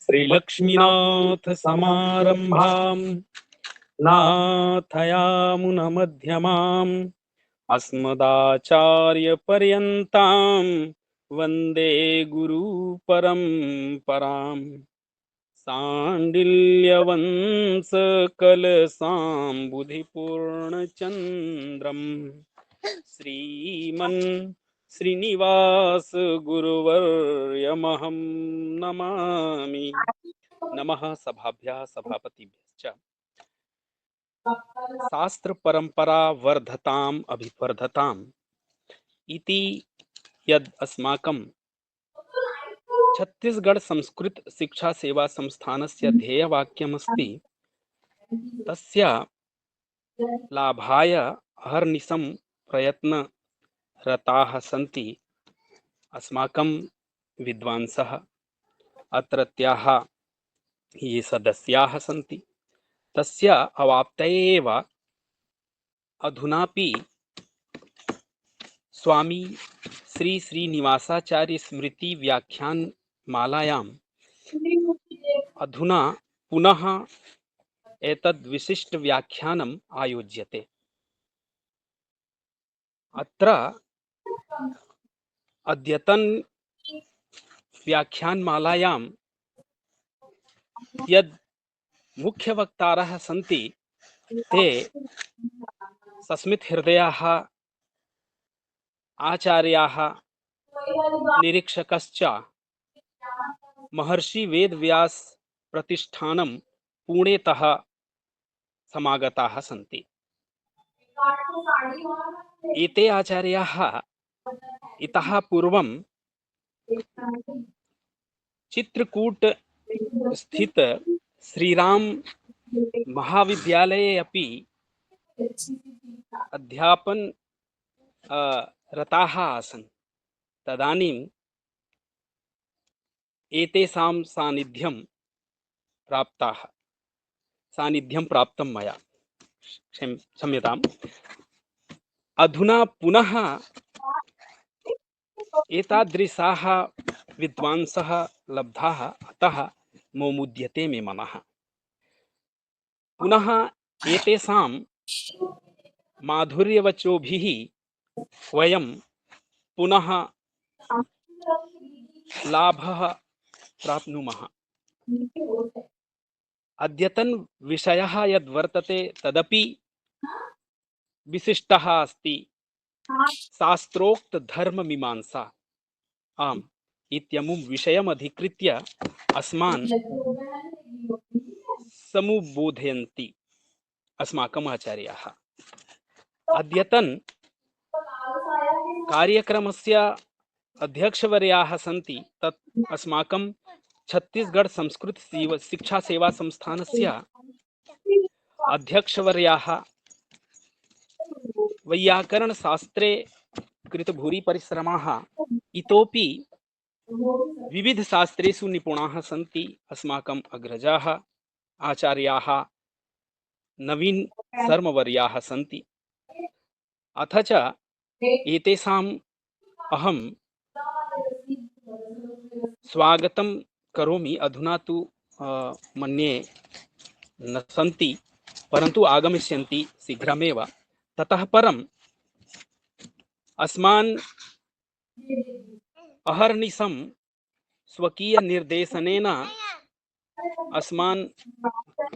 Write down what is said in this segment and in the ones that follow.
श्रीलक्ष्मीनाथ समारंभां नाथयामुनमध्यमाम् अस्मदाचार्यपर्यन्तां वन्दे गुरुपरम्पराम् सांडिल्यवंशकलसाम्बुधिपूर्णचन्द्रम् श्रीमन् श्रीनिवास गुरुवर्यमहं नमामि। नमः सभाभ्यः सभापतिभ्यश्च। शास्त्र परंपरा वर्धताम् अभिवर्धताम् इति यद् अस्माकं छत्तीसगढ़ संस्कृत शिक्षा सेवा संस्थानस्य ध्येयवाक्यमस्ति, तस्य लाभाय अहर्निशं प्रयत्नरताः सन्ति अस्माकं विद्वांसः, अत्रत्याः ये सदस्याः सन्ति। तस्य अवाप्तये एव अधुनापि स्वामी श्री श्रीनिवासाचार्य स्मृति व्याख्यान मालायाम् अधुना पुनः एतद् विशिष्ट व्याख्यानम् आयोज्यते। अत्र अद्यतन व्याख्यानमालायां यद् मुख्यवक्तारः सन्ति ते सस्मितहृदयाः आचार्याः निरीक्षकश्च महर्षि वेदव्यास प्रतिष्ठानं पुणेतः समागताः सन्ति। एते आचार्याः इतः पूर्वं चित्रकूट स्थित श्रीराम महाविद्यालये अपि अध्यापन रताः आसन्। तदानीं एतेषां सान्निध्यं प्राप्तं मया। क्षम्यताम्। अधुना पुनः एतादृशाः विद्वांसः लब्धाः, अतः मोमुद्यते मे मनः। पुनः एतेषां माधुर्यवचोभिः वयं पुनः लाभः प्राप्नुमः। अद्यतन विषयः यद् वर्तते तदपि विशिष्टः अस्ति। शास्त्रोक्त धर्म मीमांसा आम् इत्यमुं विषयमधिकृत्य अस्मान् समुबोधयन्ति अस्माकम् आचार्याः। अद्यतन कार्यक्रमस्य अध्यक्षवर्याः सन्ति, तत् अस्माकं छत्तीसगढ़ संस्कृत शिक्षा सेवा संस्थानस्य अध्यक्षवर्याः वैयाकरणशास्त्रे कृतभूरि परिश्रमाः इतोपि विविधशास्त्रेषु निपुणाः सन्ति अस्माकम् अग्रजाः आचार्याः नवीन शर्मवर्याः सन्ति। अथ च एतेषाम् अहं स्वागतं करोमि। अधुना तु मन्ये न सन्ति, परन्तु आगमिष्यन्ति शीघ्रमेव। ततः परम् अस्मान् अहर्निशं स्वकीय निर्देशनेन अस्मान्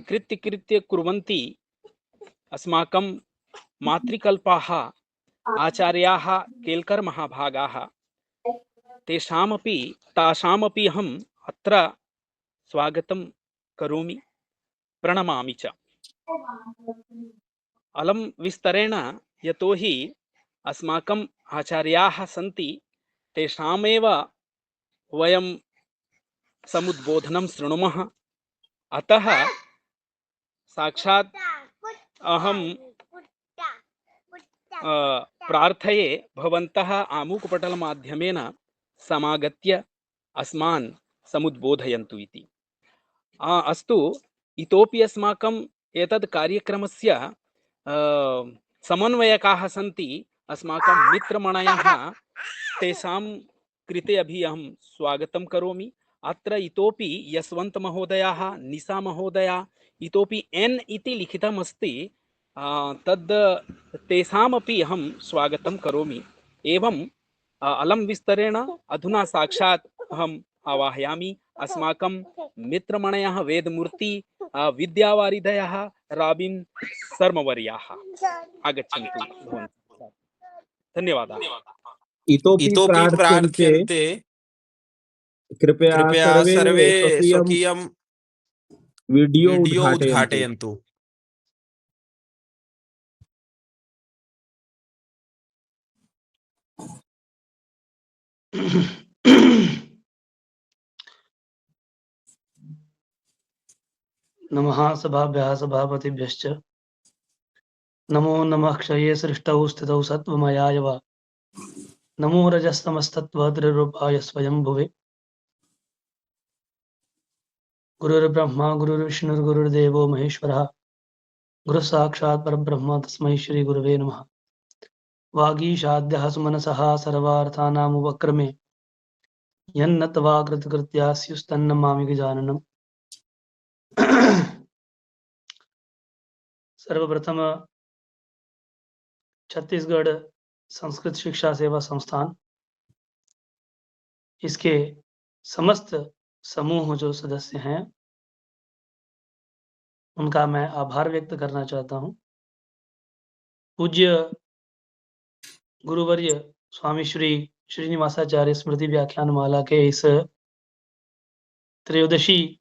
कृत्य कुर्वन्ति अस्माकं मातृकल्पाः आचार्याः केल्कर महाभागाः। तासामपि अहम् अत्र स्वागतं करोमि, प्रणमामि च। अलं विस्तरेण यतोहि अस्माकम् आचार्याः सन्ति, तेषामेव वयं समुद्बोधनं शृणुमः। अतः साक्षात् अहं प्रार्थये भवन्तः आमुकपटलमाध्यमेन समागत्य अस्मान् समुद्बोधयन्तु इति। अस्तु, इतोपि अस्माकम् एतद् कार्यक्रमस्य समन्वयकाः सन्ति अस्माकं मित्रमणयः। तेषां कृते अपि अहं स्वागतं करोमि। अत्र इतोपि यशवंत महोदयाः, निशा महोदया, इतोपि एन् इति लिखितमस्ति। तद् तेषामपि अहं स्वागतं करोमि। एवं अलं विस्तरेण अधुना साक्षात् अहम् आवाहयामि अस्माकं मित्रमणयः वेदमूर्ति विद्यावारिधयः राबिन् शर्मवर्याः आगच्छन्तु भवन्तः। धन्यवादाः। इतोपि इतोपि प्रार्थ्यन्ते प्रार्थ्यन्ते कृपया कृपया सर्वे स्वकीयं स्वकीयं वीडियो वीडियो उद्घाटयन्तु। उद्घाटयन्तु। नमः सभाभ्यः सभापतिभ्यश्च नमो नमः क्षये सृष्टौ स्थितौ सत्त्वमयाय वा नमो रजस्तमस्तत्त्वत्रिरूपाय स्वयं भुवे गुरुर्ब्रह्मा गुरुर्विष्णुर्गुरुर्देवो महेश्वरः गुरुः साक्षात् परब्रह्म तस्मै श्रीगुरवे नमः। वागीशाद्यः सुमनसः सर्वार्थानामुपक्रमे यन्नत्वा कृतकृत्या स्युस्तन्नमामि गजाननम्। सर्वप्रथम छत्तीसगढ़ संस्कृत शिक्षा सेवा संस्थान, इसके समस्त समूह जो सदस्य हैं उनका मैं आभार व्यक्त करना चाहता हूँ। पूज्य गुरुवर्य स्वामी श्री श्रीनिवासाचार्य स्मृति व्याख्यान माला के इस त्रयोदशी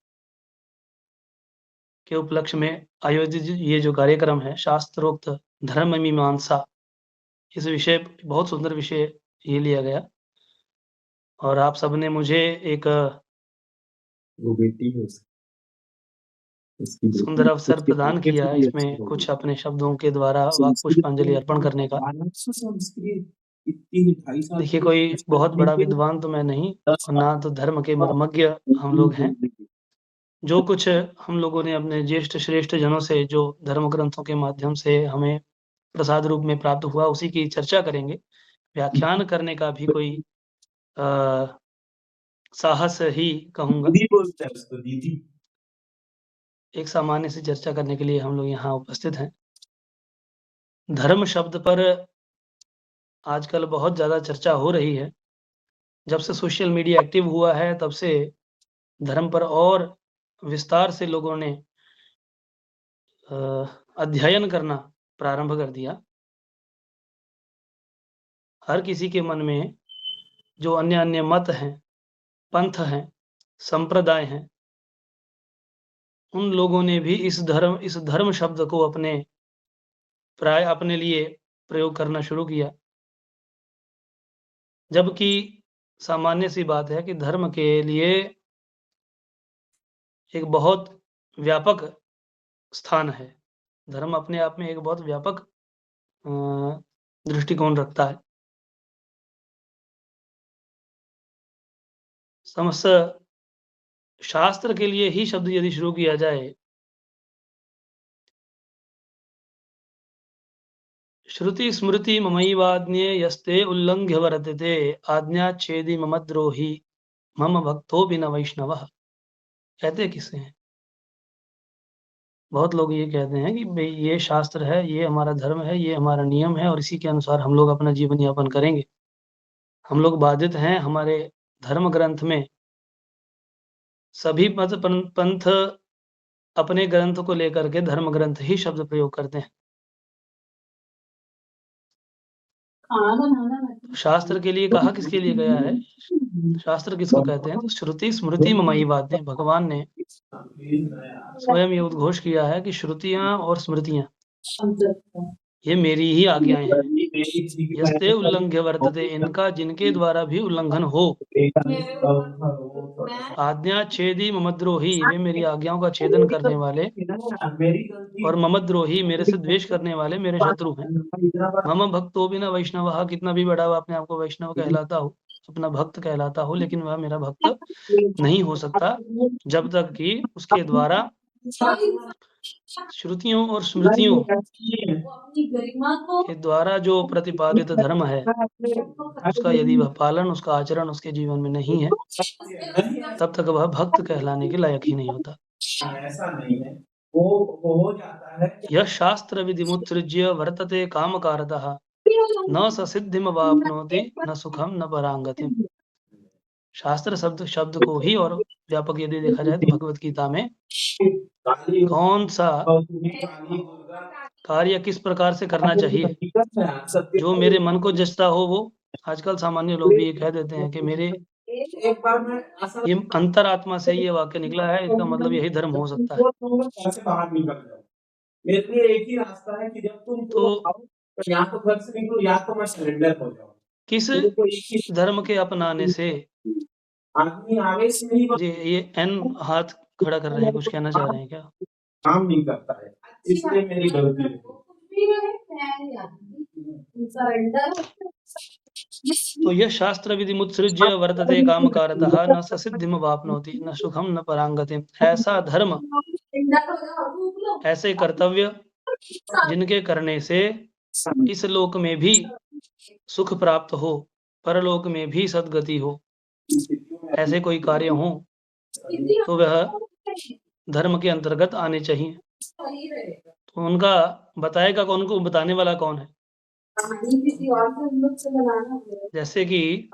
के उपलक्ष्य में आयोजित ये जो कार्यक्रम है शास्त्रोक्त धर्म मीमांसा, इस विषय बहुत सुंदर विषय ये लिया गया और आप सबने मुझे एक वो बेटी है उसकी सुंदर अवसर प्रदान किया इसमें कुछ अपने शब्दों के द्वारा वाक पुष्पांजलि अर्पण करने का। देखिए, कोई बहुत बड़ा विद्वान तो मैं नहीं और ना तो धर्म के मर्मज्ञ हम लोग हैं। जो कुछ हम लोगों ने अपने ज्येष्ठ श्रेष्ठ जनों से जो धर्म ग्रंथों के माध्यम से हमें प्रसाद रूप में प्राप्त हुआ उसी की चर्चा करेंगे। व्याख्यान करने का भी कोई साहस ही कहूँगा। एक सामान्य सी चर्चा करने के लिए हम लोग यहाँ उपस्थित हैं। धर्म शब्द पर आजकल बहुत ज़्यादा चर्चा हो रही है। जब से सोशल मीडिया एक्टिव हुआ है तब से धर्म पर और विस्तार से लोगों ने अध्ययन करना प्रारंभ कर दिया। हर किसी के मन में जो अन्य-अन्य मत हैं, पंथ हैं, संप्रदाय हैं, उन लोगों ने भी इस धर्म शब्द को अपने लिए प्रयोग करना शुरू किया। जबकि सामान्य सी बात है कि धर्म के लिए एक बहुत व्यापक स्थान है। धर्म अपने आप में एक बहुत व्यापक दृष्टिकोण रखता है। समस्त शास्त्र के लिए ही शब्द यदि शुरू किया जाए, श्रुति स्मृति ममैवाज्ञे यस्ते उल्लंघ्य वर्तते आज्ञाच्छेदी ममद्रोही मम भक्तो बिन वैष्णवः। कहते किससे हैं? बहुत लोग ये कहते हैं कि भाई ये शास्त्र है, ये हमारा धर्म है, ये हमारा नियम है और इसी के अनुसार हम लोग अपना जीवन यापन करेंगे। हम लोग बाधित हैं, हमारे धर्म ग्रंथ में सभी मत पंथ अपने ग्रंथ को लेकर के धर्म ग्रंथ ही शब्द प्रयोग करते हैं। शास्त्र के लिए कहा किसके लिए गया है? शास्त्र किसको कहते हैं? तो श्रुति स्मृति ममैवाज्ञे, भगवान ने स्वयं ये उद्घोष किया है कि श्रुतियां और स्मृतियां ये मेरी ही आज्ञाएं हैं। यस्ते उल्लंघ्य वर्तते, इनका जिनके द्वारा भी उल्लंघन हो। आज्ञा छेदी ममद्रोही, वे मेरी आज्ञाओं का छेदन करने वाले और ममद्रोही, मेरे से द्वेष करने वाले मेरे शत्रु हैं। मम भक्तो बिना वैष्णव, कितना भी बड़ा अपने आप को वैष्णव कहलाता हो, अपना भक्त कहलाता हो, लेकिन वह मेरा भक्त नहीं हो सकता जब तक कि उसके द्वारा श्रुतियों और स्मृतियों के द्वारा जो प्रतिपादित धर्म है उसका यदि वह पालन, उसका आचरण उसके जीवन में नहीं है, तब तक वह भक्त कहलाने के लायक ही नहीं होता। ऐसा नहीं है, वो हो जाता है। यह शास्त्र विधिमुत्सृज्य वर्तते कामकारतः न स सिद्धिम वाप्नोति न सुखम न परांगतिम। शास्त्र शब्द को ही और व्यापक यदि देखा जाए तो भगवत गीता में कौन सा कार्य किस प्रकार से करना चाहिए जो मेरे मन को जचता हो, वो आजकल सामान्य लोग भी ये कह देते हैं कि मेरे ये अंतरात्मा से ये वाक्य निकला है, इसका मतलब यही धर्म हो सकता है। बाहर निकल जाओ, मेरे लिए एक ही रास्ता है कि जब तुम तो या तो घर से निकलो या तो मैं सरेंडर हो जाऊं। किस धर्म के अपनाने से आदमी आवेश में ही जी ये एन हाथ खड़ा कर रहे हैं, कुछ कहना चाह रहे हैं क्या? काम नहीं करता है, इसलिए मेरी गलती है। तो यह शास्त्र विधि मुत्सृज्य वर्तते कामकारतः न स सिद्धिम वाप्नोति न सुखम न परांगतिम। ऐसा धर्म, ऐसे कर्तव्य जिनके करने से इस लोक में भी सुख प्राप्त हो, परलोक में भी सद्गति हो, ऐसे कोई कार्य हो तो वह धर्म के अंतर्गत आने चाहिए। तो उनका बताएगा कौन, को बताने वाला कौन है? जैसे कि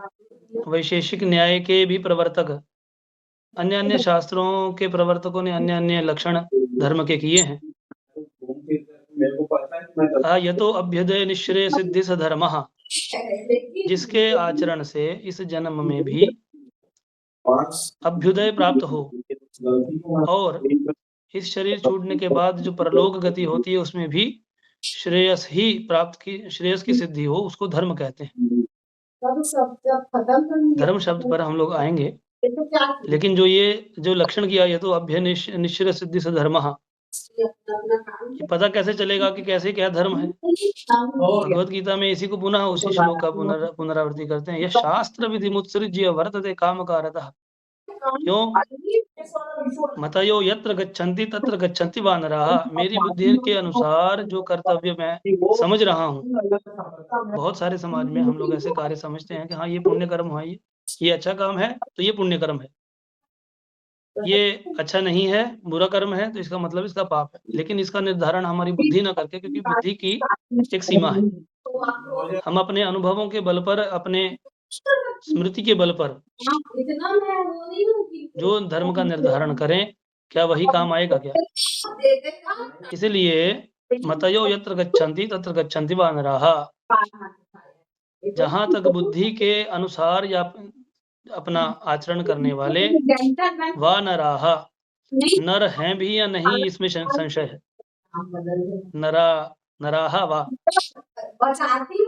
वैशेषिक न्याय के भी प्रवर्तक, अन्य अन्य शास्त्रों के प्रवर्तकों ने अन्य अन्य लक्षण धर्म के किए हैं। यतो अभ्युदय निश्रेय सिद्धि स धर्मः, जिसके आचरण से इस जन्म में भी अभ्युदय प्राप्त हो और इस शरीर छूटने के बाद जो परलोक गति होती है उसमें भी श्रेयस ही प्राप्त की, श्रेयस की सिद्धि हो, उसको धर्म कहते हैं। धर्म शब्द पर हम लोग आएंगे, लेकिन जो लक्षण किया ये तो अभ्य निश्चय सिद्धि से धर्म, ये पता कैसे चलेगा कि कैसे क्या धर्म है? भगवत गीता में इसी को पुनः उसी श्लोक का पुनरावृत्ति करते हैं। यह शास्त्र विधि मुत्सृज्य वर्तते कामकारतः। क्यों? मतयो यत्र गच्छन्ति तत्र गच्छन्ति वानराः। मेरी बुद्धि के अनुसार जो कर्तव्य मैं समझ रहा हूँ, बहुत सारे समाज में हम लोग ऐसे कार्य समझते हैं कि हाँ ये पुण्य कर्म है, ये अच्छा काम है तो ये पुण्य कर्म है, ये अच्छा नहीं है बुरा कर्म है तो इसका मतलब इसका पाप है। लेकिन इसका निर्धारण हमारी बुद्धि ना करके, क्योंकि बुद्धि की एक सीमा है, हम अपने अनुभवों के बल पर, अपने स्मृति के बल पर जो धर्म का निर्धारण करें, क्या वही काम आएगा क्या? इसलिए मतयो यत्र गच्छन्ति तत्र गच्छन्ति वानराः। जहां तक बुद्धि के अनुसार या अपना आचरण करने वाले वानराः, नर हैं भी या नहीं इसमें संशय है। नराः वा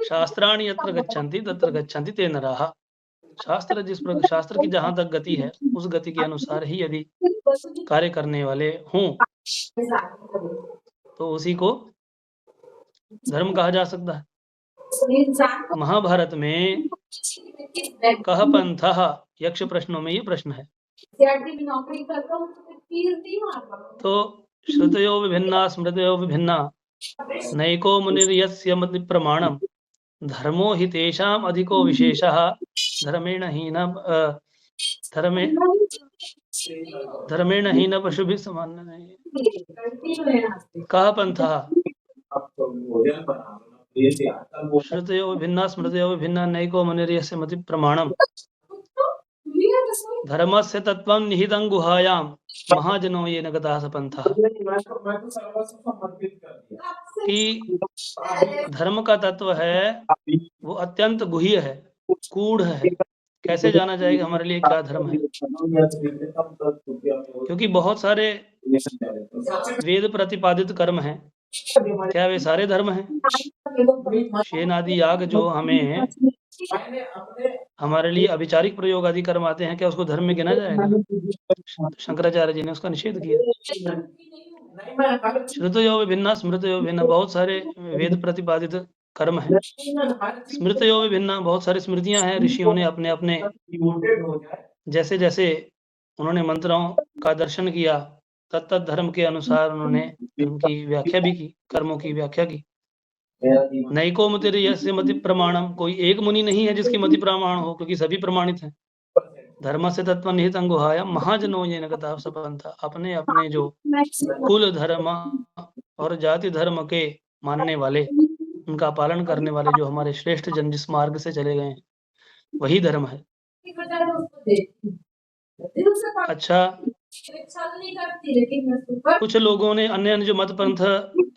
शास्त्राणि यत्र गच्छन्ति तत्र गच्छन्ति ते नराः। शास्त्र की जहां तक गति है उस गति के अनुसार ही यदि कार्य करने वाले हों तो उसी को धर्म कहा जा सकता है। महाभारत में कह पंथः यक्ष प्रश्नों में ये प्रश्न है। तो श्रुतयो विभिन्ना स्मृतयो विभिन्ना नैको मुनिर्यस्य मति प्रमाणम धर्मो हि तेषाम् अधिको विशेषः धर्मेण हीन पशुभिः समान। कः पंथः श्रुतयो विभिन्ना स्मृतयो विभिन्ना नैको मुनिर्यस्य मति प्रमाणम धर्मस्य तत्त्वं निहितं गुहायां महाजनो येन गतः स पंथः। कि धर्म का तत्व है वो अत्यंत गुह्य है, गूढ़ है, कैसे जाना जाएगा हमारे लिए क्या धर्म है? क्योंकि बहुत सारे वेद प्रतिपादित कर्म हैं, क्या वे सारे धर्म हैं? शेन आदि याग जो हमें हमारे लिए अभिचारिक प्रयोग आदि कर्म आते हैं, क्या उसको धर्म में गिना जाएगा? शंकराचार्य जी ने उसका निषेध किया। श्रुतयो विभिन्ना स्मृतयो विभिन्ना, बहुत सारे वेद प्रतिपादित कर्म है। स्मृतयो विभिन्ना, बहुत सारी स्मृतियां हैं, ऋषियों ने अपने अपने जैसे जैसे उन्होंने मंत्रों का दर्शन किया, तत्त धर्म के अनुसार उन्होंने धर्म की व्याख्या भी की, कर्मों की व्याख्या की। नैको मतिर्यस्य मति प्रमाणम, कोई एक मुनि नहीं है जिसकी मति प्रमाण हो, क्योंकि सभी प्रमाणित हैं। धर्म से तत्व निहित अंगुहाय महाजनो येन गतः सपन्था, अपने अपने जो कुल धर्म और जाति धर्म के मानने वाले, उनका पालन करने वाले जो हमारे श्रेष्ठ जन जिस मार्ग से चले गए हैं, वही धर्म है। अच्छा, कुछ लोगों ने अन्य अन्य जो मत पंथ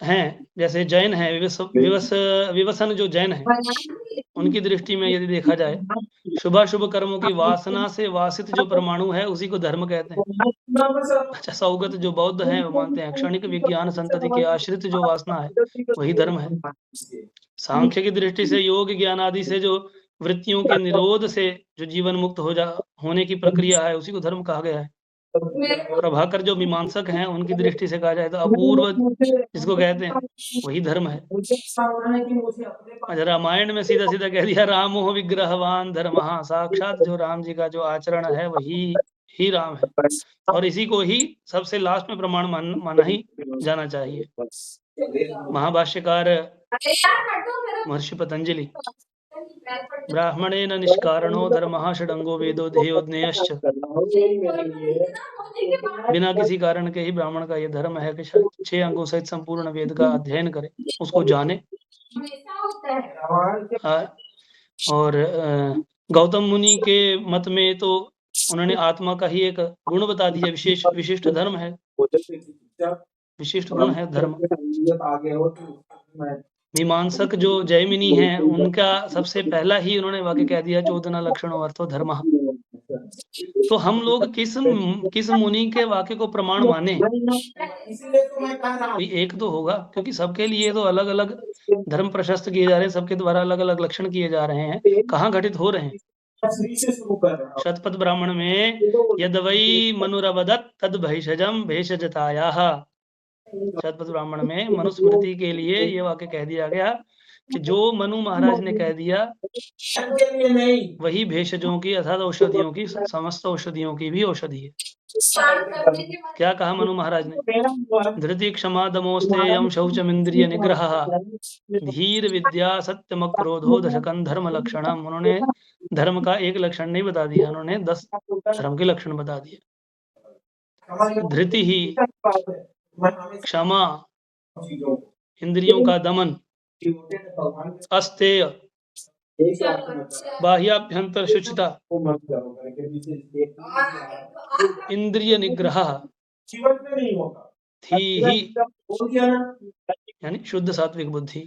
हैं, जैसे जैन है, विवसन जो जैन है, उनकी दृष्टि में यदि देखा जाए, शुभाशुभ कर्मों की वासना से वासित जो परमाणु है उसी को धर्म कहते हैं। अच्छा, सौगत जो बौद्ध हैं वो मानते हैं क्षणिक विज्ञान संतति के आश्रित जो वासना है वही धर्म है। सांख्य की दृष्टि से योग ज्ञान आदि से जो वृत्तियों के निरोध से जो जीवन मुक्त होने की प्रक्रिया है उसी को धर्म कहा गया है। प्रभाकर जो मीमांसक हैं उनकी दृष्टि से कहा जाए तो अपूर्व जिसको कहते हैं वही धर्म है। रामायण में सीधा सीधा कह दिया रामो विग्रहवान धर्म, साक्षात जो राम जी का जो आचरण है वही ही राम है, और इसी को ही सबसे लास्ट में प्रमाण माना ही जाना चाहिए। महाभाष्यकार महर्षि पतंजलि, ब्राह्मणेन निष्कारणो धर्मः षडंगो वेदो ध्येयोज्ञेयश्च, बिना किसी कारण के ही ब्राह्मण का ये धर्म है कि 6 अंगों सहित संपूर्ण वेद का अध्ययन करे, उसको जाने। और गौतम मुनि के मत में तो उन्होंने आत्मा का ही एक गुण बता दिया, विशिष्ट धर्म है, विशिष्ट गुण है धर्म। मीमांसक जो जैमिनी हैं उनका सबसे पहला ही उन्होंने वाक्य कह दिया चोदना लक्षणो अर्थो धर्मः। तो हम लोग किस मुनि के वाक्य को प्रमाण माने? कोई एक तो होगा, क्योंकि सबके लिए तो अलग अलग धर्म प्रशस्त किए जा रहे हैं, सबके द्वारा अलग अलग लक्षण किए जा रहे हैं, कहाँ घटित हो रहे हैं? शतपथ ब्राह्मण में यदवै मनुरवदत् तद भेषजम भेषजतायाः, शतपथ ब्राह्मण में मनुस्मृति के लिए ये वाक्य कह दिया गया कि जो मनु महाराज ने कह दिया वही भेषजों की अर्थात औषधियों की, समस्त औषधियों की भी औषधि है। क्या कहा मनु महाराज ने? धृति क्षमा दमोस्तेयम शौचमिंद्रिय निग्रह धीर विद्या सत्यम क्रोधो दशकं धर्म लक्षणम। उन्होंने धर्म का एक लक्षण नहीं बता दिया, उन्होंने 10 धर्म के लक्षण बता दिए। धृति ही, क्षमा, इंद्रियों का दमन, अस्तेय, बाह्याभ्यंतर शुचिता, इंद्रिय निग्रह, थी ही यानी शुद्ध सात्विक बुद्धि,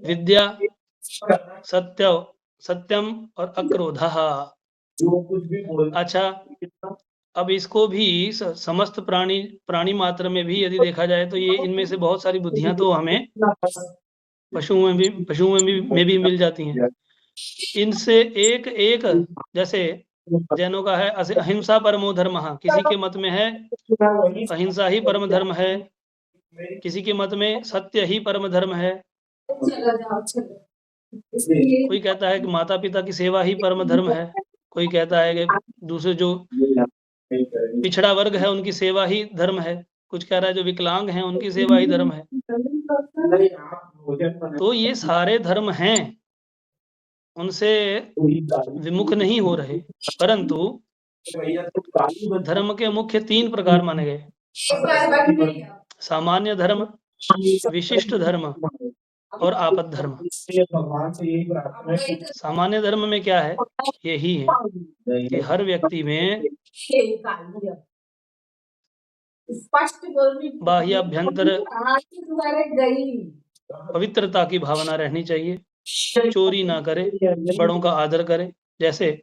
विद्या, सत्यम और अक्रोधः। अच्छा, अब इसको भी समस्त प्राणी मात्र में भी यदि देखा जाए तो ये इनमें से बहुत सारी बुद्धियां तो हमें पशुओं में भी मिल जाती हैं। इनसे एक एक, जैसे जैनों का है अहिंसा परमो धर्म, किसी के मत में है अहिंसा ही परम धर्म है, किसी के मत में सत्य ही परम धर्म है, कोई कहता है कि माता पिता की सेवा ही परम धर्म है, कोई कहता है कि दूसरे जो पिछड़ा वर्ग है उनकी सेवा ही धर्म है, कुछ कह रहा है जो विकलांग हैं उनकी सेवा ही धर्म है। तो ये सारे धर्म हैं, उनसे विमुख नहीं हो रहे, परंतु धर्म के मुख्य 3 प्रकार माने गए, सामान्य धर्म, विशिष्ट धर्म और आपद धर्म। सामान्य धर्म में क्या है? यही है कि हर व्यक्ति में बाह्याभ्यंतर पवित्रता की भावना रहनी चाहिए, चोरी ना करे, बड़ों का आदर करे। जैसे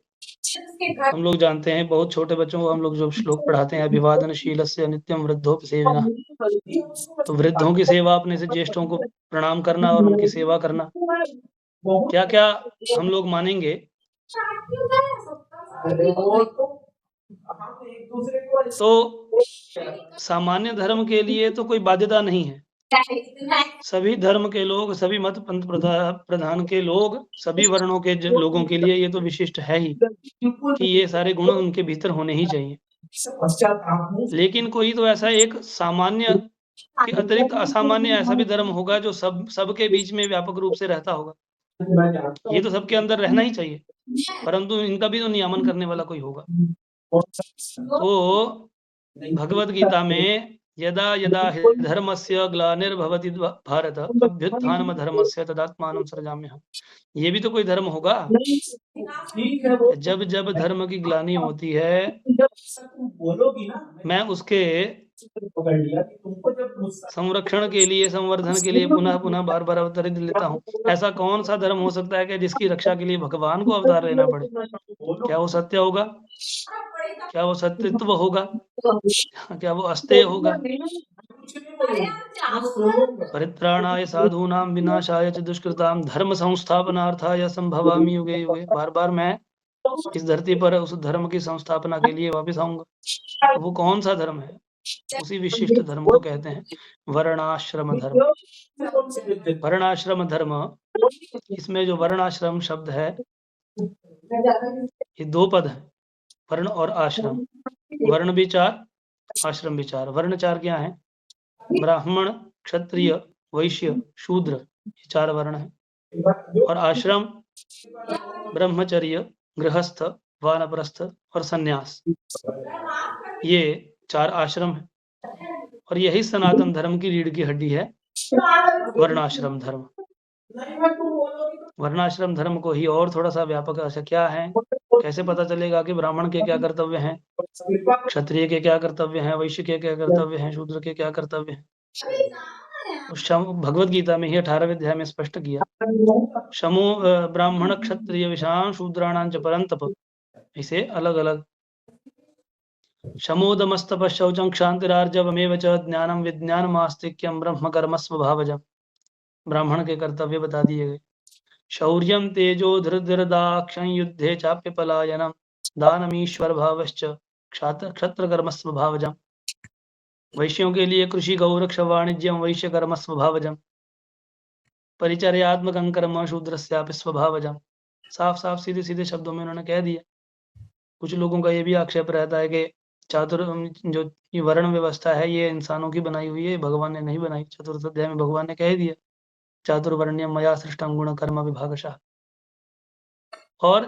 हम लोग जानते हैं, बहुत छोटे बच्चों को हम लोग जो श्लोक पढ़ाते हैं, अभिवादनशीलस्य नित्यम वृद्धोपसेविनः, तो वृद्धों की सेवा, अपने से ज्येष्ठों को प्रणाम करना और उनकी सेवा करना, क्या क्या हम लोग मानेंगे। तो सामान्य धर्म के लिए तो कोई बाध्यता नहीं है, सभी धर्म के लोग, सभी मत पंथ प्रधान के लोग, सभी वर्णों के लोगों के लिए ये तो विशिष्ट है ही कि ये सारे गुण उनके भीतर होने ही चाहिए। पश्चाताप हूँ। लेकिन कोई तो ऐसा एक सामान्य के अतिरिक्त असामान्य ऐसा भी धर्म होगा जो सबके बीच में व्यापक रूप से रहता होगा। मैं जानता ये हूँ। तो सबके अंदर रहना ही चाहिए, परंतु इनका भी तो नियमन करने वाला कोई होगा। तो भगवत गीता में यदा यदा हि धर्मस्य ग्लानिर्भवति भारत अभ्युत्थानम धर्मस्य तदात्मानं सृजाम्यहम्। ये भी तो कोई धर्म होगा। ठीक है वो जब जब धर्म की ग्लानि होती है, जब तुम बोलोगी ना, मैं उसके पकड़ लिया कि तुमको जब गुस्सा संरक्षण के लिए, संवर्धन के लिए पुनः पुनः बार बार अवतरित लेता हूँ। ऐसा कौन सा धर्म हो सकता है कि जिसकी रक्षा के लिए भगवान को अवतार लेना पड़े? क्या वो सत्य होगा? क्या वो सत्यत्व होगा? क्या वो अस्तेय होगा? परित्राणाय साधूनां विनाशाय च दुष्कृतां धर्म संस्थापनार्थाय संभवामि युगे युगे। बार बार मैं इस धरती पर उस धर्म की संस्थापना के लिए वापस आऊंगा। वो कौन सा धर्म है? उसी विशिष्ट धर्म को कहते हैं वर्णाश्रम धर्म। वर्णाश्रम धर्म, इसमें जो वर्णाश्रम शब्द है, ये दो पद है, वर्ण और आश्रम। वर्ण भी चार, आश्रम भी चार। वर्ण चार क्या है? ब्राह्मण, क्षत्रिय, वैश्य, शूद्र, ये चार वर्ण है। और आश्रम ब्रह्मचर्य, गृहस्थ, वानप्रस्थ और सन्यास, ये चार आश्रम है। और यही सनातन धर्म की रीढ़ की हड्डी है, वर्णाश्रम धर्म। वर्णाश्रम धर्म को ही और थोड़ा सा व्यापक अच्छा क्या है, कैसे पता चलेगा कि ब्राह्मण के क्या कर्तव्य हैं, क्षत्रिय के क्या कर्तव्य हैं, वैश्य के क्या कर्तव्य हैं, शूद्र के क्या कर्तव्य हैं? भगवत गीता में ही 18वें अध्याय में स्पष्ट किया। शमो ब्राह्मण क्षत्रिय विषां शूद्राणां च परंतप, इसे अलग अलग। शमोदमस्तप शौचं क्षान्तिरार्जवमेव च ज्ञानं विज्ञानमास्तिक्यं ब्रह्म कर्म स्वभावजम्। ब्राह्मण के कर्तव्य बता दिए गए। शौर्यं तेजो धृतिर्दाक्षं युद्धे चाप्य पलायनम दानमीश्वर भावश्च क्षत्र कर्म स्वभावजम्। वैश्यों के लिए कृषि गौरक्ष वाणिज्यम वैश्य कर्म स्वभावजम्। परिचर्यात्मकं कर्म शूद्रस्यापि स्वभावजम्। साफ साफ सीधे सीधे शब्दों में उन्होंने कह दिया। कुछ लोगों का ये भी आक्षेप रहता है कि जो ये वर्ण व्यवस्था है ये इंसानों की बनाई हुई है, भगवान ने नहीं बनाई। चतुर्थ अध्याय में भगवान ने कह दिया चातुर्वर्ण्यम मया सृष्टं गुण कर्म विभागशः। और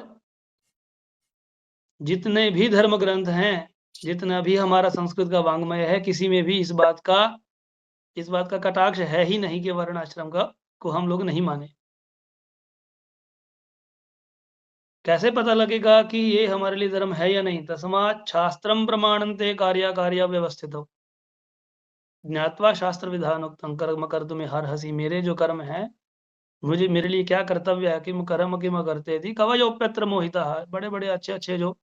जितने भी धर्म ग्रंथ हैं, जितना भी हमारा संस्कृत का वांग्मय है, किसी में भी इस बात का कटाक्ष है ही नहीं कि वर्ण आश्रम को हम लोग नहीं माने। कैसे पता लगेगा कि ये हमारे लिए धर्म है या नहीं? तस्मात् शास्त्रम प्रमाणन्ते कार्य व्यवस्थितो ज्ञात्वा शास्त्र विधानोक्तं कर्म कर्तुमे हर्हसि। मेरे जो कर्म है, मेरे लिए क्या कर्तव्य है, किम कर्म किम करते थी कवयोप्यत्र मोहिता। बड़े बड़े अच्छे अच्छे जो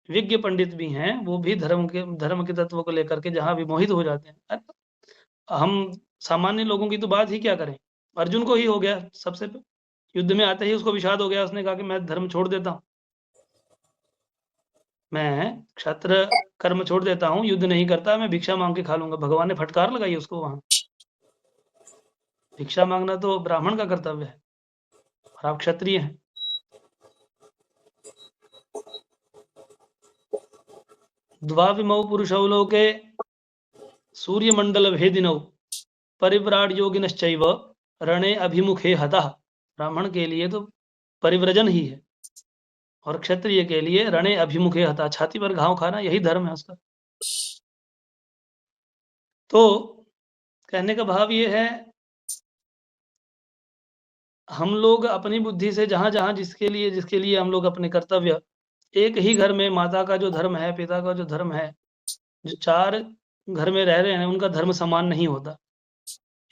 विज्ञ पंडित भी हैं, वो भी धर्म के तत्व को लेकर के जहां भी मोहित हो जाते हैं। हम सामान्य लोगों की तो बात ही क्या करें। अर्जुन को ही हो गया, सबसे युद्ध में आते ही उसको विषाद हो गया। उसने कहा कि मैं धर्म छोड़ देता हूं, मैं क्षत्र कर्म छोड़ देता हूं, युद्ध नहीं करता, मैं भिक्षा मांग के खा लूंगा। भगवान ने फटकार लगाई उसको वहां। भिक्षा मांगना तो ब्राह्मण का कर्तव्य है और आप क्षत्रिय हैं। द्वाविमौ पुरुषौ लोके सूर्यमंडल भेदिनौ परिव्राट योगिनश्चैव रणे अभिमुखे हतः। ब्राह्मण के लिए तो परिव्रजन ही है और क्षत्रिय के लिए रणे अभिमुखे हतः, छाती पर घाव खाना, यही धर्म है उसका। तो कहने का भाव ये है, हम लोग अपनी बुद्धि से जहां जहां जिसके लिए हम लोग अपने कर्तव्य, एक ही घर में माता का जो धर्म है, पिता का जो धर्म है, जो चार घर में रह रहे हैं, उनका धर्म समान नहीं होता।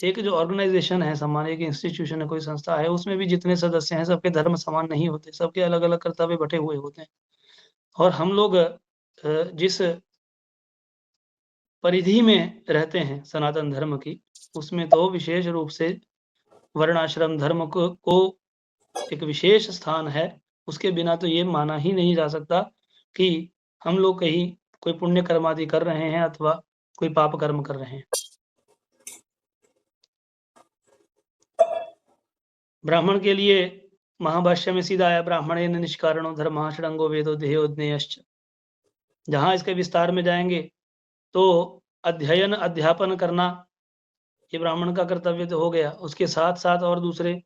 एक जो ऑर्गेनाइजेशन है समान, एक इंस्टीट्यूशन है, कोई संस्था है, उसमें भी जितने सदस्य हैं सबके धर्म समान नहीं होते, सबके अलग अलग कर्तव्य बटे हुए होते हैं। और हम लोग जिस परिधि में रहते हैं सनातन धर्म की, उसमें तो विशेष रूप से वर्णाश्रम धर्म को एक विशेष स्थान है। उसके बिना तो ये माना ही नहीं जा सकता कि हम लोग कहीं कोई पुण्य कर्म आदि कर रहे हैं अथवा कोई पाप कर्म कर रहे हैं। ब्राह्मण के लिए महाभाष्य में सीधा आया, ब्राह्मणेन निष्कारणो धर्मः षडंगो वेदो देहो ज्ञेयश्च। जहाँ इसके विस्तार में जाएंगे तो अध्ययन अध्यापन करना ये ब्राह्मण का कर्तव्य तो हो गया, उसके साथ साथ और दूसरे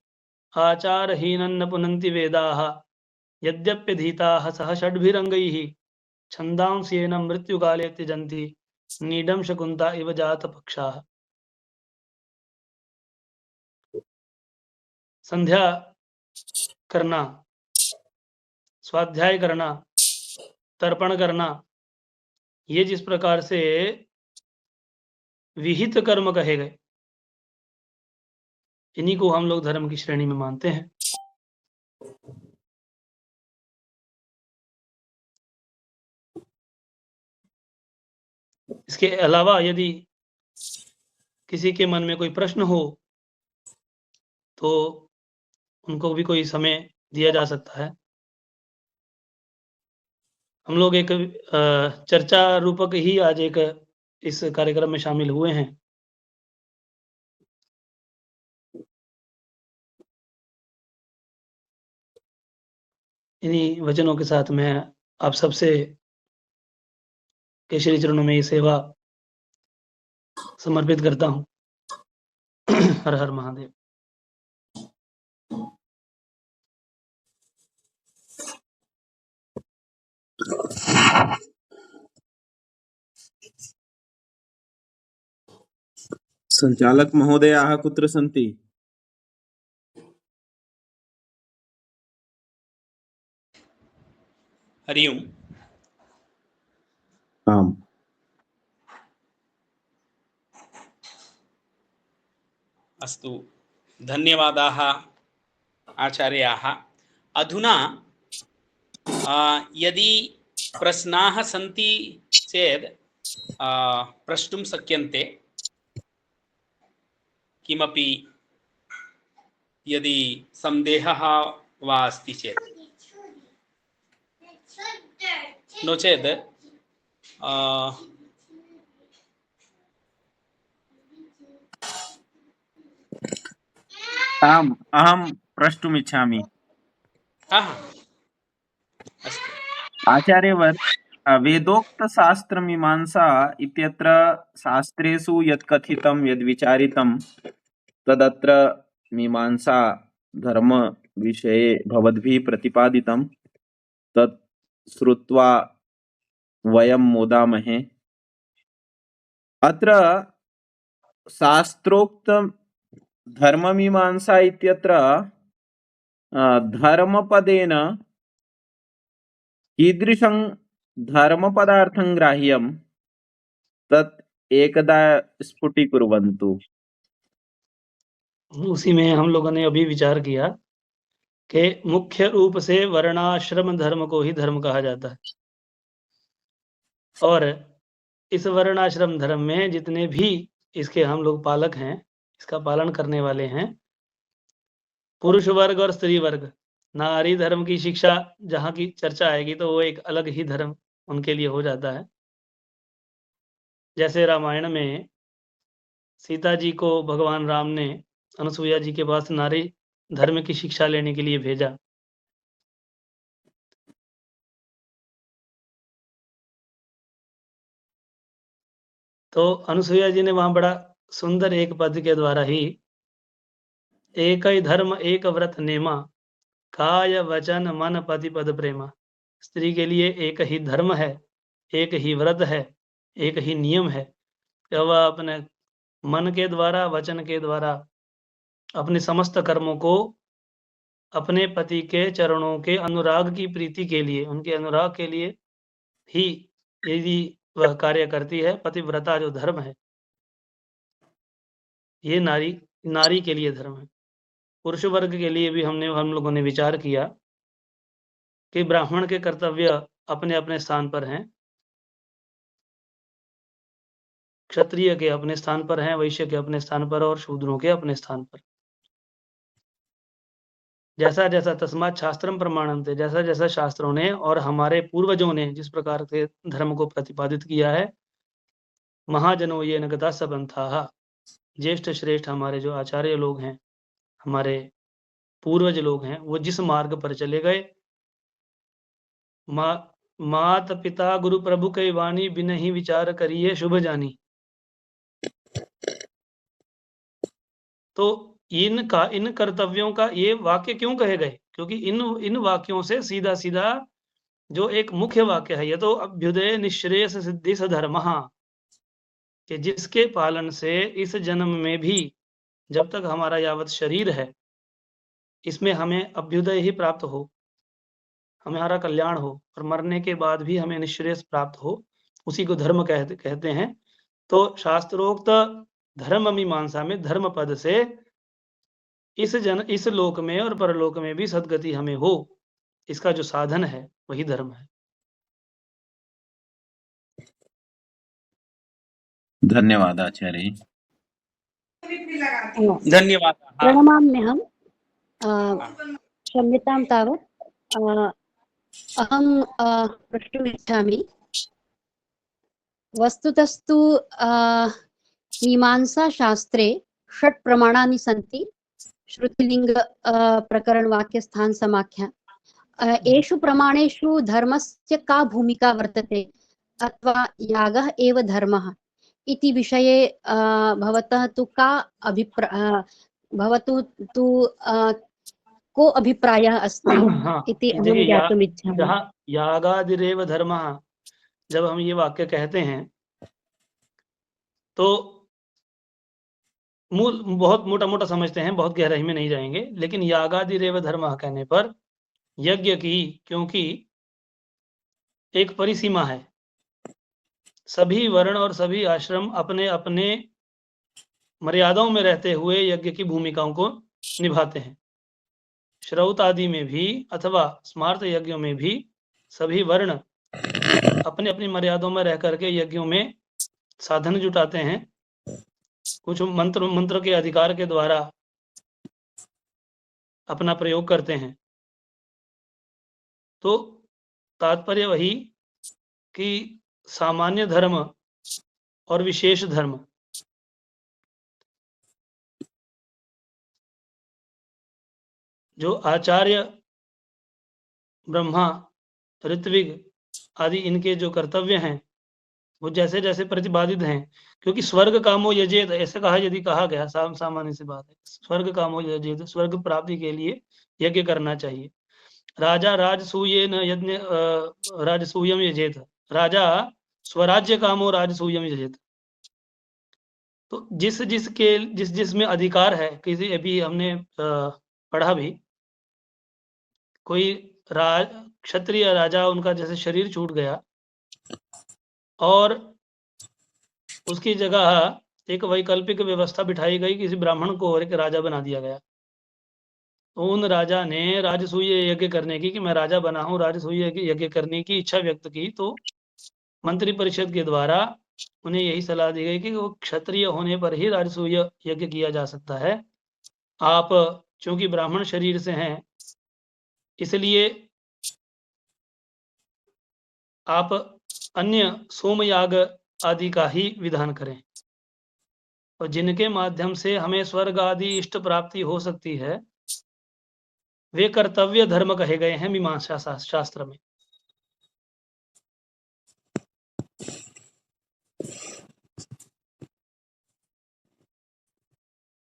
आचारहीनं न पुनन्ति वेदाः यद्यप्यधीताः सह षड्भिरङ्गैः छन्दांस्येन मृत्युकाले त्यजन्ति नीडं शकुन्ता इव जातपक्षाः। संध्या करना, स्वाध्याय करना, तर्पण करना, ये जिस प्रकार से विहित कर्म कहे गए, इन्हीं को हम लोग धर्म की श्रेणी में मानते हैं। इसके अलावा यदि किसी के मन में कोई प्रश्न हो तो उनको भी कोई समय दिया जा सकता है। हम लोग एक चर्चा रूपक ही आज एक इस कार्यक्रम में शामिल हुए हैं। इन्हीं वचनों के साथ मैं आप सबसे केशरी चरणों में ये सेवा समर्पित करता हूँ। हर हर महादेव। संचालक महोदयाः कुत्र सन्ति? हरि ओम्। आम्। अस्तु, धन्यवादाः आचार्याः। अधुना यदि प्रश्नाः सन्ति चेत् प्रष्टुं शक्यन्ते। किमपि यदि सन्देहः वा अस्ति चेत्, नो चेत् आम्, अहं प्रष्टुमिच्छामि। अस्तु। आचार्यवर्, वेदोक्तशास्त्रमीमांसा इत्यत्र शास्त्रेषु यत् कथितं यद्विचारितं तदत्र मीमांसा धर्म विषये भवद्भिः प्रतिपादितं तत् श्रुत्वा वयं मोदामहे। अत्र शास्त्रोक्त धर्ममीमांसा इत्यत्र धर्मपदेन कीदृशं धर्मपदार्थं ग्राह्यं तत् एकदा स्फुटीकुर्वन्तु। उसी में हम लोगों ने अभी विचार किया कि मुख्य रूप से वर्णाश्रम धर्म को ही धर्म कहा जाता है, और इस वर्णाश्रम धर्म में जितने भी इसके हम लोग पालक हैं, इसका पालन करने वाले हैं, पुरुष वर्ग और स्त्री वर्ग, नारी धर्म की शिक्षा जहाँ की चर्चा आएगी तो वो एक अलग ही धर्म उनके लिए हो जाता है। जैसे रामायण में सीता जी को भगवान राम ने अनुसुईया जी के पास नारी धर्म की शिक्षा लेने के लिए भेजा, तो अनुसुईया जी ने वहां बड़ा सुंदर एक पद के द्वारा ही एक ही धर्म एक व्रत नेमा काय वचन मन पति पद प्रेमा। स्त्री के लिए एक ही धर्म है, एक ही व्रत है, एक ही नियम है कि वह अपने मन के द्वारा, वचन के द्वारा अपने समस्त कर्मों को अपने पति के चरणों के अनुराग की प्रीति के लिए, उनके अनुराग के लिए ही यदि वह कार्य करती है, पतिव्रता जो धर्म है, ये नारी के लिए धर्म है। पुरुष वर्ग के लिए भी हम लोगों ने विचार किया कि ब्राह्मण के कर्तव्य अपने अपने स्थान पर हैं, क्षत्रिय के अपने स्थान पर हैं, वैश्य के अपने स्थान पर और शूद्रों के अपने स्थान पर। जैसा जैसा तस्मात् शास्त्रम प्रमाणन्ते, जैसा जैसा शास्त्रों ने और हमारे पूर्वजों ने जिस प्रकार से धर्म को प्रतिपादित किया है, महाजनो ये न गता सबंथाः, ज्येष्ठ श्रेष्ठ हमारे जो आचार्य लोग हैं, हमारे पूर्वज लोग हैं, वो जिस मार्ग पर चले गए, मात पिता गुरु प्रभु कई वाणी बिन ही विचार करिए शुभ जानी। तो इन कर्तव्यों का ये वाक्य क्यों कहे गए? क्योंकि इन वाक्यों से सीधा सीधा जो एक मुख्य वाक्य है, ये तो अभ्युदय निश्रेयस सिद्धि सधर्म, कि जिसके पालन से इस जन्म में भी जब तक हमारा यावत शरीर है इसमें हमें अभ्युदय ही प्राप्त हो, हमारा कल्याण हो, और मरने के बाद भी हमें निश्रेयस प्राप्त हो, उसी को धर्म कहते हैं। तो शास्त्रोक्त धर्म मीमांसा में धर्म पद से इस लोक में और परलोक में भी सद्गति हमें हो, इसका जो साधन है वही धर्म है। धन्यवाद आचार्य। धन्यवाद। प्रणमाम्यहम्। क्षम्यतां तावत् अहं प्रष्टुमिच्छामि। वस्तुतस्तु मीमांसाशास्त्रे 6 प्रमाणानि सन्ति। श्रुतिलिङ्ग प्रकरणवाक्यस्थान समाख्या। एषु प्रमाणेषु धर्मस्य का भूमिका वर्तते अथवा यागः एव धर्मः इति विषये भवतः तु भवतु तु को अभिप्रायः अस्ति इति अहं देखिए, ज्ञातुम् इच्छामि। जहाँ यागादिरेव धर्मः जब हम ये वाक्य कहते हैं तो बहुत मोटा मोटा समझते हैं, बहुत गहराई में नहीं जाएंगे। लेकिन यागादिरेव धर्मः कहने पर यज्ञ की क्योंकि एक परिसीमा है, सभी वर्ण और सभी आश्रम अपने अपने मर्यादाओं में रहते हुए यज्ञ की भूमिकाओं को निभाते हैं। श्रौत आदि में भी अथवा स्मार्त यज्ञों में भी सभी वर्ण अपने अपनी मर्यादाओं में रह करके यज्ञों में साधन जुटाते हैं, कुछ मंत्र के अधिकार के द्वारा अपना प्रयोग करते हैं। तो तात्पर्य वही कि सामान्य धर्म और विशेष धर्म, जो आचार्य ब्रह्मा ऋत्विग आदि इनके जो कर्तव्य हैं वो जैसे जैसे प्रतिपादित हैं, क्योंकि स्वर्ग कामो यजेत ऐसे कहा, यदि कहा गया सामान्य सी बात है, स्वर्ग कामो यजेत, स्वर्ग प्राप्ति के लिए यज्ञ करना चाहिए। राजा राजसूयेन यज्ञ राजसूयम यजेत, राजा स्वराज्य कामो राजसूयम यजेत। तो जिस में अधिकार है, किसी अभी हमने पढ़ा भी, कोई क्षत्रिय राजा, उनका जैसे शरीर छूट गया और उसकी जगह एक वैकल्पिक व्यवस्था बिठाई गई, किसी ब्राह्मण को और एक राजा बना दिया गया। तो उन राजा ने राजसूय यज्ञ करने की, कि मैं राजा बना हूं, राजसूय यज्ञ करने की इच्छा व्यक्त की। तो मंत्री परिषद के द्वारा उन्हें यही सलाह दी गई कि वो क्षत्रिय होने पर ही राजसूय यज्ञ किया जा सकता है। आप चूंकि ब्राह्मण शरीर से हैं, इसलिए आप अन्य सोमयाग आदि का ही विधान करें, और जिनके माध्यम से हमें स्वर्ग आदि इष्ट प्राप्ति हो सकती है वे कर्तव्य धर्म कहे गए हैं मीमांसा शास्त्र में।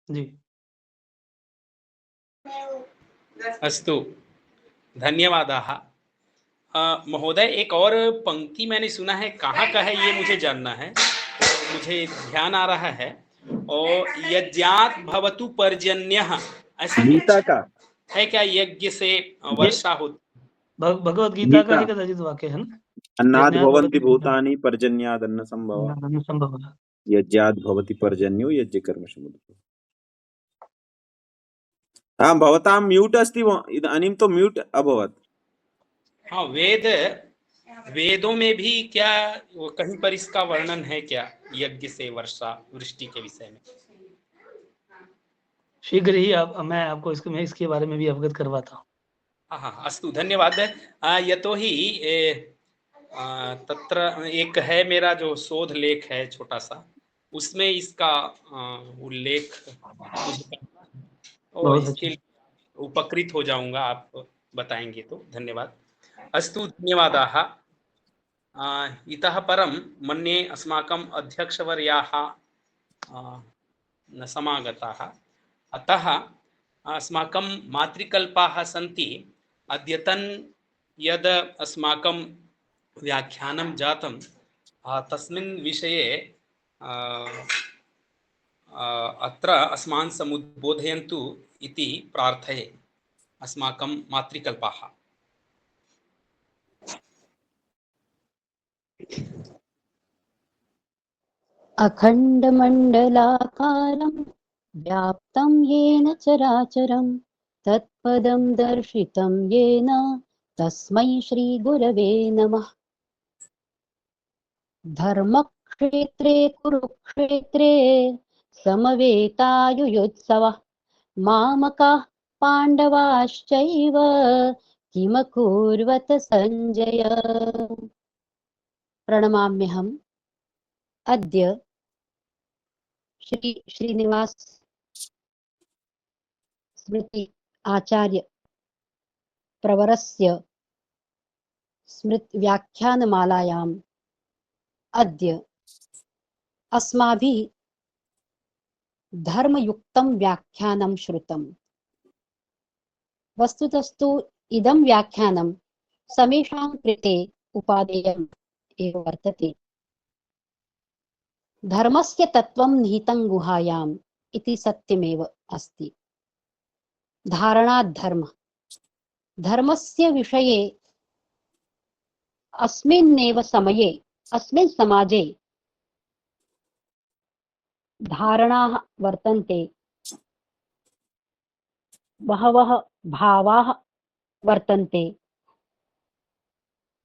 जी अस्तु, धन्यवादाः। महोदय, एक और पंक्ति मैंने सुना है, कहाँ का है ये मुझे जानना है, तो मुझे ध्यान आ रहा है। और यज्ञात भवतु पर्जन्यः, ऐसा गीता का है क्या? यज्ञ से वर्षा होती? भगवत गीता का ही कदाचित वाक्य है ना, अन्नाद भवन्ति भूतानि पर्जन्याद अन्न संभव संभव। यज्ञाद भवति पर्जन्यो यज्ञ कर्म समुद्रः। हाँ, भवतां म्यूट अस्ति, इदानीं तो म्यूट अभवत्। हाँ, वेदों में भी क्या कहीं पर इसका वर्णन है क्या, यज्ञ से वर्षा वृष्टि के विषय में? शीघ्र ही मैं आपको इसके बारे में भी अवगत करवाता हूँ। हाँ, अस्तु, धन्यवाद। यतोहि तत्र एक है मेरा जो शोध लेख है छोटा सा, उसमें इसका उल्लेख और इसके लिए उपकृत हो जाऊंगा, आप बताएंगे तो। धन्यवाद। अस्तु, धन्यवादाः। इतः परं मन्ये अस्माकम् अध्यक्षवर्याः न समागताः, अतः अस्माकं मातृकल्पाः सन्ति। अद्यतन यद् अस्माकं व्याख्यानं जातं तस्मिन् विषये अत्र अस्मान् समुद्बोधयन्तु इति प्रार्थये। अस्माकं मातृकल्पाः। अखण्डमण्डलाकारं व्याप्तं येन चराचरं तत्पदं दर्शितं येन तस्मै श्रीगुरवे नमः। धर्मक्षेत्रे कुरुक्षेत्रे समवेतायुयुत्सवः मामकाः पाण्डवाश्चैव किमकुर्वत सञ्जय। प्रणमाम्यहम्। अद्य श्री श्रीनिवास स्मृति आचार्य प्रवरस्य स्मृति व्याख्यानमालायाम् अद्य अस्माभिः धर्मयुक्तं व्याख्यानं श्रुतम्। वस्तुतस्तु इदं व्याख्यानं समेषां कृते उपादेयम् एव वर्तते। धर्मस्य तत्त्वं निहितं गुहायाम् इति सत्यमेव अस्ति। धारणात् धर्मः। धर्मस्य विषये अस्मिन्नेव समये अस्मिन् समाजे धारणाः वर्तन्ते, बहवः भावाः वर्तन्ते,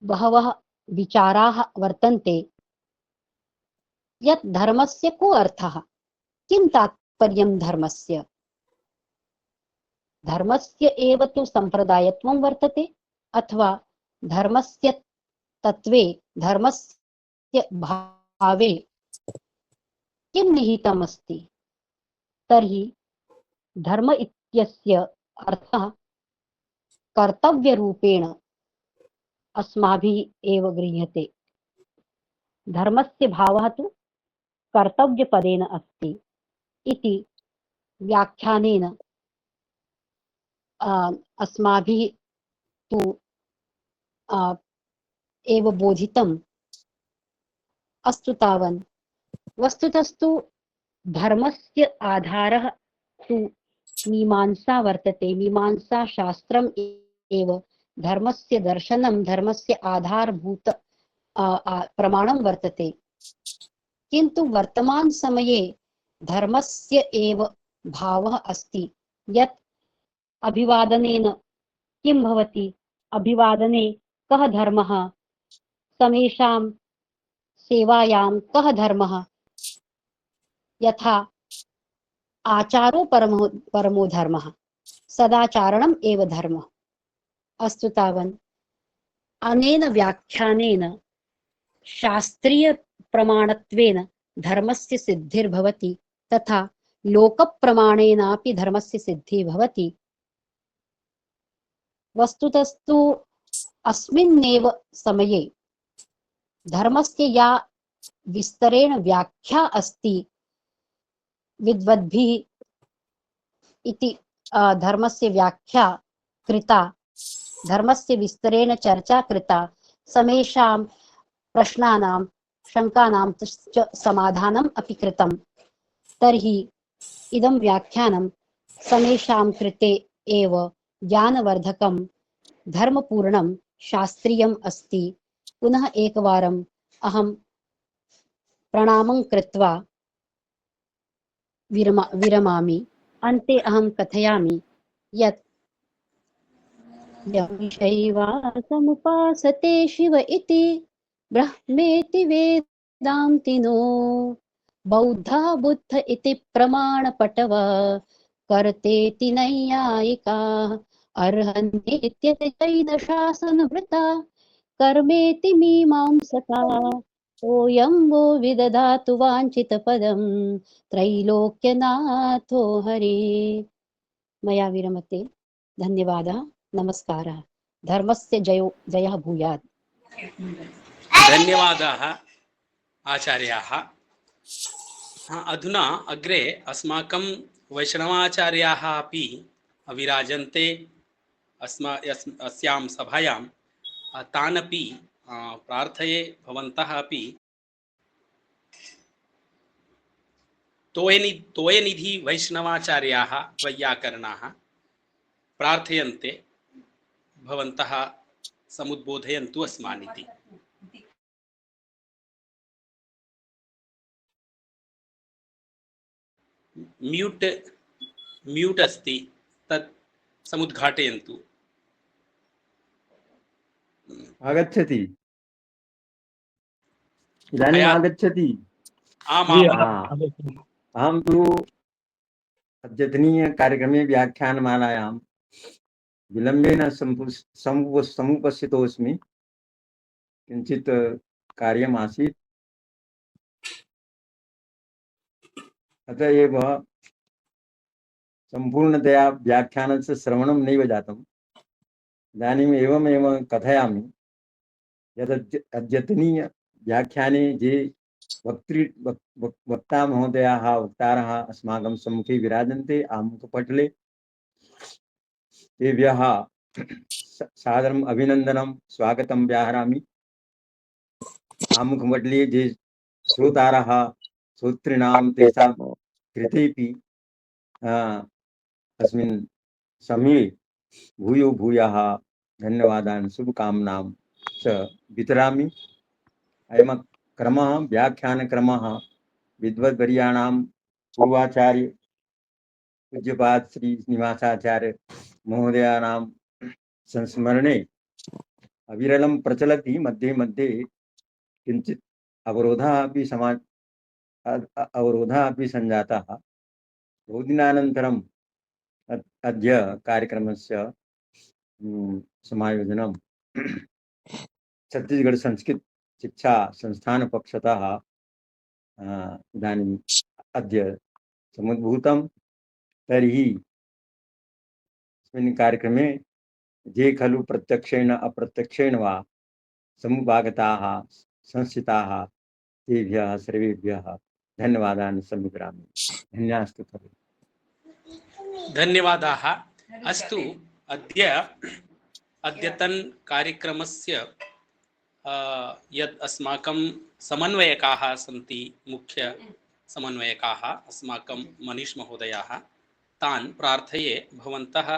बहवः विचाराः वर्तन्ते। यत् धर्मस्य को अर्थः, किं तात्पर्यं धर्मस्य? धर्मस्य एव तु सम्प्रदायत्वं वर्तते अथवा धर्मस्य तत्त्वे धर्मस्य भावे किं निहितम् अस्ति? तर्हि धर्म इत्यस्य अर्थः कर्तव्यरूपेण अस्माभिः एव गृह्यते। धर्मस्य भावः तु कर्तव्यपदेन अस्ति इति व्याख्यानेन अस्माभिः तु एव बोधितम्। अस्तु तावन्। वस्तुतस्तु धर्मस्य आधारः तु मीमांसा वर्तते। मीमांसा शास्त्रम् एव धर्मस्य दर्शनं, धर्मस्य आधारभूत प्रमाणं वर्तते। किन्तु वर्तमान समये धर्मस्य एव भावः अस्ति यत् अभिवादनेन किं भवति? अभिवादने कः धर्मः? समेषां सेवायां कः धर्मः? यथा आचारो परमो धर्मः, सदाचारणम् एव धर्मः। अस्तु तावन्। अनेन व्याख्यानेन शास्त्रीय प्रमाणत्वेन धर्मस्य सिद्धिर्भवति तथा लोकप्रमाणेनापि धर्मस्य सिद्धिः भवति। वस्तुतस्तु अस्मिन्नेव समये धर्मस्य या विस्तरेण व्याख्या अस्ति विद्वद्भिः इति धर्मस्य व्याख्या कृता, धर्मस्य विस्तरेण चर्चा कृता, समेषां प्रश्नानां शङ्कानां च समाधानम् अपि कृतं। तर्हि इदं व्याख्यानं समेषां कृते एव ज्ञानवर्धकं, धर्मपूर्णं, शास्त्रीयम् अस्ति। पुनः एकवारम् अहं प्रणामं कृत्वा विरमामि। अन्ते अहं कथयामि यत् यं शैवासमुपासते शिव इति ब्रह्मेति वेदान्तिनो बौद्धा बुद्ध इति प्रमाणपटव कर्तेति नैयायिकाः अर्हन्त्यजैनशासनवृता कर्मेति मीमांसकाः सोऽयं वो विदधातु वाञ्छितपदं त्रैलोक्यनाथो हरि। मया विरमते। धन्यवादः। नमस्कारः। धर्मस्य जयो जयः भूयात्। धन्यवादाः आचार्याः। अधुना अग्रे अस्माकं वैष्णवाचार्याः अपि विराजन्ते अस्यां सभायां। तान् अपि प्रार्थये भवन्तः अपि तोयनिधि वैष्णवाचार्याः वैयाकरणाः प्रार्थयन्ते, भवन्तः समुद्बोधयन्तु अस्मान् इति। म्यूट् अस्ति, तत् समुद्घाटयन्तु। आगच्छति, इदानीम् आयात्। आगच्छति। आम् जी, आम्। अहं तु अद्यतनीयकार्यक्रमे व्याख्यानमालायां विलम्बेन समुपस्थितोऽस्मि। किञ्चित् कार्यमासीत्, अतः एव सम्पूर्णतया व्याख्यानस्य श्रवणं नैव जातम्। इदानीम् एवमेव कथयामि यद् अद्यतनीय व्याख्याने ये वक्ता महोदयाः वक्तारः अस्माकं सम्मुखे विराजन्ते आमुखपटले, तेभ्यः सादरम् अभिनन्दनं स्वागतं व्याहरामि। आमुखपटले ये श्रोतारः श्रोतॄणां तेषां कृतेपि अस्मिन् समये भूयो भूयः धन्यवादान् शुभकामनां च वितरामि। अयं क्रमः व्याख्यानक्रमः विद्वद्वर्याणां पूर्वाचार्य पूज्यपाद श्री श्रीनिवासाचार्य महोदयानां संस्मरणे अविरलं प्रचलति। मध्ये मध्ये किञ्चित् अवरोधः अपि सञ्जातः। बहुदिनानन्तरम् अद्य कार्यक्रमस्य समायोजनं छत्तीसगढ़ संस्कृत शिक्षा संस्थान पक्षतः इदानीम् अद्य समुद्भूतं। तर्हि अस्मिन् कार्यक्रमे ये खलु प्रत्यक्षेण अप्रत्यक्षेण वा समुपागताः संस्थिताः तेभ्यः सर्वेभ्यः धन्यवादान् समीकरामि। धन्यास्तु खलु। धन्यवादाः। अस्तु, अद्यतन कार्यक्रमस्य यद् अस्माकं समन्वयकाः सन्ति, मुख्य समन्वयकाः अस्माकं मनीष महोदयाः, तान् प्रार्थये भवन्तः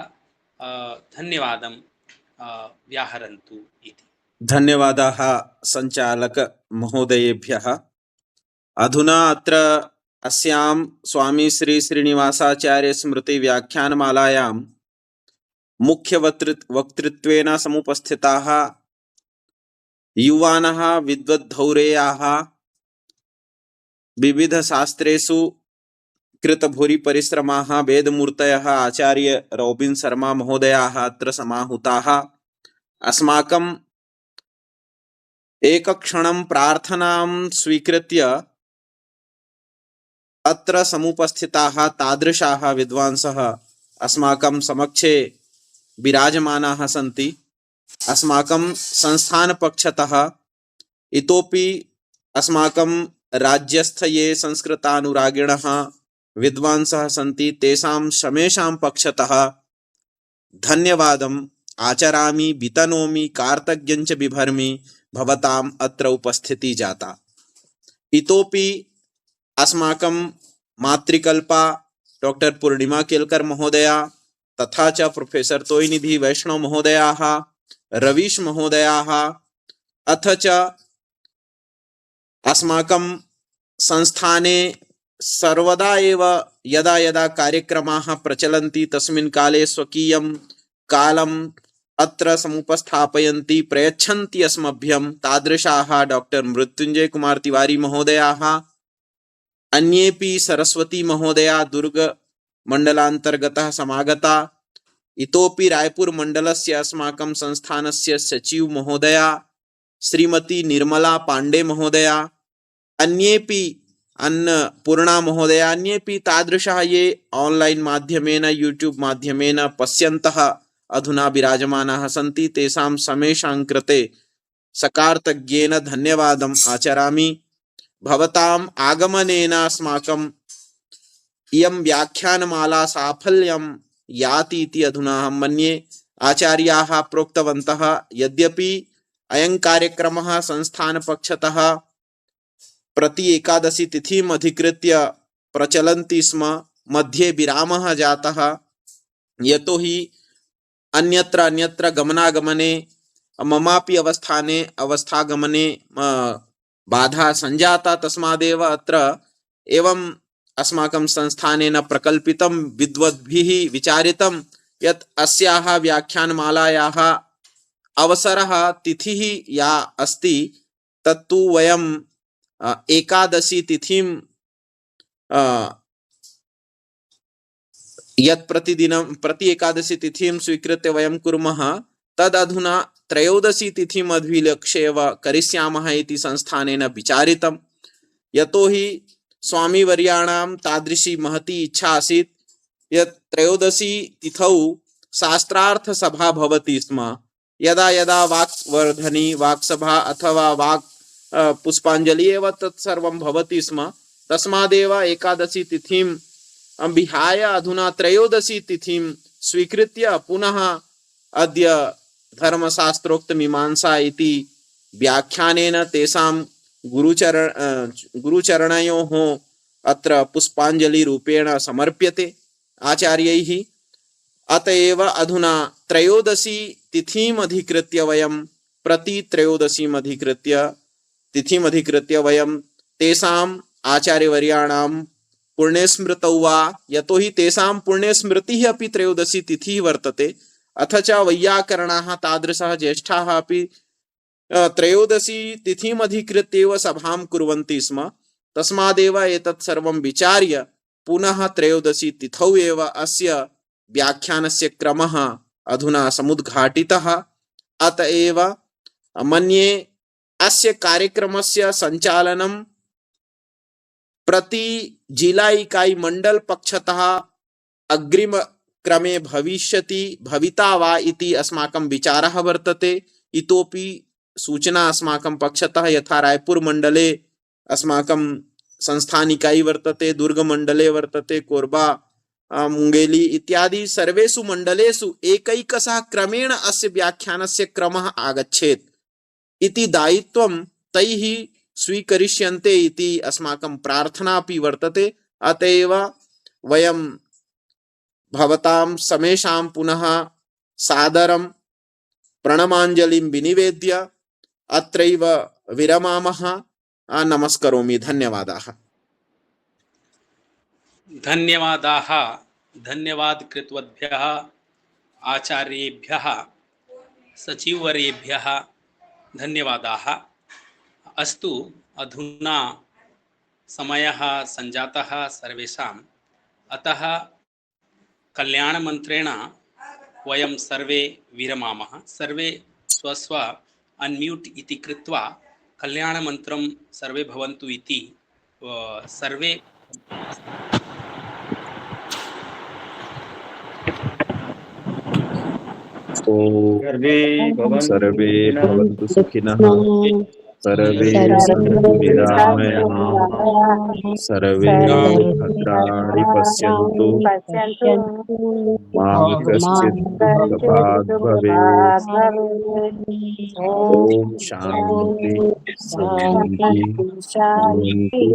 धन्यवादं व्याहरन्तु इति। धन्यवादाः संचालक महोदयेभ्यः। अधुना अत्र अस्यां स्वामी श्री श्रीनिवासाचार्य स्मृति व्याख्यानमालायां मुख्य वक्तृत्वेन समुपस्थिताः युवानः विद्वद्धौरेयाः विविध शास्त्रेषु कृतभूरि परिश्रमाः वेदमूर्तयः आचार्य रॉबिन शर्मा महोदयाः अत्र समाहुताः। अस्माकम् एकक्षणं प्रार्थनां स्वीकृत्य अत्र समुपस्थिताः तादृशाः विद्वांसः अस्माकं समक्षे विराजमानाः सन्ति। अस्माकं संस्थानपक्षतः इतोपि अस्माकं राज्यस्थ ये संस्कृतानुरागिणः विद्वांसः सन्ति, तेषां समेषां पक्षतः धन्यवादम् आचरामि, वितनोमि, कार्तज्ञञ्च बिभर्मि भवताम् अत्र उपस्थिति जाता। इतोपि अस्माकं मातृकल्पा डॉक्टर पूर्णिमा केलकर महोदया तथा च प्रोफेसर तोयनिधि वैष्णव महोदयाः, रवीश महोदयाः, अथ च अस्माकं संस्थाने सर्वदा एव यदा यदा कार्यक्रमाः प्रचलन्ति तस्मिन् काले स्वकीयं कालम् अत्र समुपस्थापयन्ति प्रयच्छन्ति अस्मभ्यं तादृशाः डॉक्टर मृत्युंजय कुमार तिवारी महोदयाः, अन्येपि सरस्वती महोदया दुर्ग मंडलांतर्गतः समागता, इतोपि रायपुर मंडलस्य अस्माकं संस्थानस्य सचिव महोदया श्रीमती निर्मला पांडे महोदया, अन्येपि अन्नपूर्णा महोदया, अन्येपि तादृशाः ये ऑनलाइन माध्यमेन यूट्यूब माध्यमेन पश्यन्तः अधुना विराजमानाः सन्ति, तेषां समेषां कृते सकारतज्ञेन धन्यवादम् आचरामि। भवताम् आगमनेन अस्माकम् इयं व्याख्यानमाला साफल्यं याति इति अधुना अहं मन्ये। आचार्याः प्रोक्तवन्तः यद्यपि अयं कार्यक्रमः संस्थानपक्षतः प्रति एकादशी तिथिम् अधिकृत्य प्रचलन्ति स्म, मध्ये विरामः जातः यतोहि अन्यत्र अन्यत्र गमनागमने ममापि अवस्थागमने बाधा संजाता, तस्मादेव अत्र एवं अस्माकं संस्थानेन प्रकल्पितं विद्वद्भिः विचारितं यत् अस्याः व्याख्यानमालायाः अवसरः तिथिः या अस्ति तत्तु वयं एकादशी तिथिं यत् प्रतिदिनं प्रति एकादशी तिथिं स्वीकृत्य वयं कुर्मः तद् अधुना त्रयोदशी तिथिम् अभिलक्ष्य एव करिष्यामः इति संस्थानेन विचारितं। यतोहि स्वामीवर्याणां तादृशी महती इच्छा आसीत् यत् त्रयोदशी तिथौ शास्त्रार्थसभा भवति स्म। यदा यदा वाक्वर्धनी वाक्सभा अथवा वाक् पुष्पाञ्जलि एव तत्सर्वं भवति स्म, तस्मादेव एकादशी तिथिं विहाय अधुना त्रयोदशी तिथिं स्वीकृत्य पुनः अद्य धर्मशास्त्रोक्तमीमांसा इति व्याख्यानेन तेषां गुरुचरणयोः अत्र पुष्पाञ्जलिरूपेण समर्प्यते आचार्यैः। अतएव अधुना त्रयोदशी तिथिम् अधिकृत्य वयं प्रति त्रयोदशीम् अधिकृत्य वयं तेषाम् आचार्यवर्याणां पुण्यस्मृतौ वा, यतोहि तेषां पुण्यस्मृतिः अपि त्रयोदशी तिथिः वर्तते, अथ च वैयाकरणाः तादृशः ज्येष्ठाः अपि त्रयोदशी तिथिम् अधिकृत्य एव सभां कुर्वन्ति स्म। तस्मादेव एतत् सर्वं विचार्य पुनः त्रयोदशी तिथौ एव अस्य व्याख्यानस्य क्रमः अधुना समुद्घाटितः। अतएव मन्ये अस्य कार्यक्रमस्य सञ्चालनं प्रति जिला इकाई मंडल पक्षतः अग्रिमक्रमे भविता वा इति अस्माकं विचारः वर्तते। इतोपि सूचना अस्माकं पक्षतः यथा रायपुर मंडले अस्माकं संस्थान इकाई वर्तते, दुर्ग मंडले वर्तते, कोरबा मुंगेली इत्यादि सर्वेषु मंडलेषु एकैकशः क्रमेण अस्य व्याख्यानस्य क्रमः आगच्छेत् इति दायित्वं तैः स्वीकरिष्यन्ते इति अस्माकं प्रार्थना अपि वर्तते। अतएव वयं भवतां समेषां पुनः सादरं प्रणमाञ्जलिं विनिवेद्य अत्रैव विरमामः। नमस्करोमि। धन्यवादाः। धन्यवादाः। धन्यवाद कृतवद्भ्यः आचार्येभ्यः सचिववर्येभ्यः धन्यवादाः। अस्तु, अधुना समयः सञ्जातः सर्वेषाम्, अतः कल्याणमन्त्रेण वयं सर्वे विरमामः। सर्वे स्वस्व अन्म्यूट् इति कृत्वा कल्याणमन्त्रं सर्वे भवन्तु इति सर्वे सर्वे भवन्तु सुखिनः, सर्वे सन्तु निरामयाः, सर्वे भद्राणि पश्यन्तु, मा कश्चित् दुःखभाग् भवेत्। ॐ शान्ति शान्ति शान्तिः।